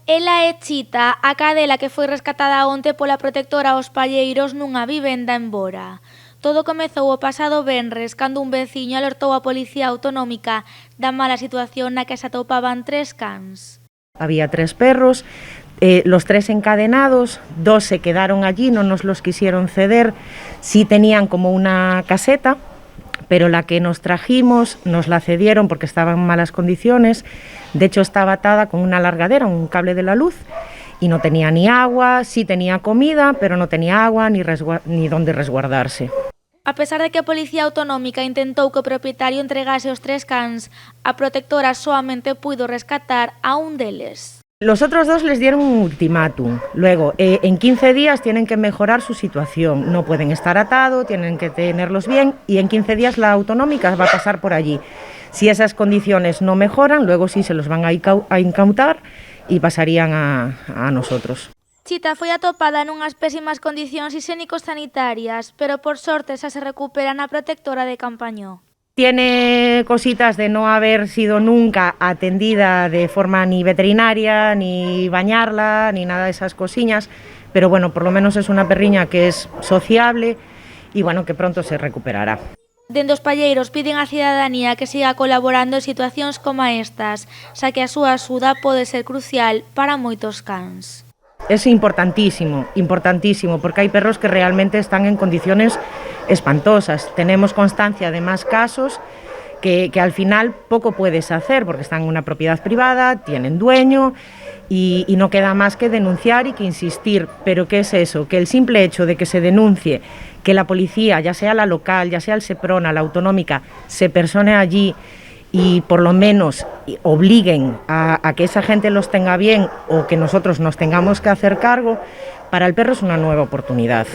Ela é Chita, a cadela que foi rescatada onte pola protectora aos palleiros nunha vivenda en Bora. Todo comezou o pasado venres cando un veciño alertou a Policía Autonómica da mala situación na que se atopaban 3 cans. Había 3 perros, los 3 encadenados, 2 se quedaron allí, no nos los quisieron ceder, sí tenían como una caseta, pero la que nos trajimos nos la cedieron porque estaba en malas condiciones, de hecho estaba atada con una largadera, un cable de la luz, y no tenía ni agua, sí tenía comida, pero no tenía agua ni dónde resguardarse. A pesar de que a Policía Autonómica intentou que o propietario entregase os 3 cans, a protectora soamente puido rescatar a un deles. Los otros 2 les dieron un ultimátum. Luego, en 15 días tienen que mejorar su situación. No pueden estar atados, tienen que tenerlos bien y en 15 días la autonómica va a pasar por allí. Si esas condiciones no mejoran, luego sí se los van a incautar y pasarían a nosotros. Chita foi atopada nunhas pésimas condicións hixiénico-sanitarias, pero por sorte xa se recupera na protectora de Campañó. Tiene cositas de no haber sido nunca atendida de forma ni veterinaria, ni bañarla, ni nada de esas cosillas, pero bueno, por lo menos es una perriña que es sociable y bueno, que pronto se recuperará. Dende os palleiros piden á cidadanía que siga colaborando en situacións como estas, xa que a súa axuda pode ser crucial para moitos cans. Es importantísimo, porque hay perros que realmente están en condiciones espantosas. Tenemos constancia de más casos que al final poco puedes hacer porque están en una propiedad privada, tienen dueño y no queda más que denunciar y que insistir. Pero ¿qué es eso? Que el simple hecho de que se denuncie, que la policía, ya sea la local, ya sea el Seprona, la autonómica, se persone allí y por lo menos obliguen a que esa gente los tenga bien o que nosotros nos tengamos que hacer cargo, para el perro es una nueva oportunidad.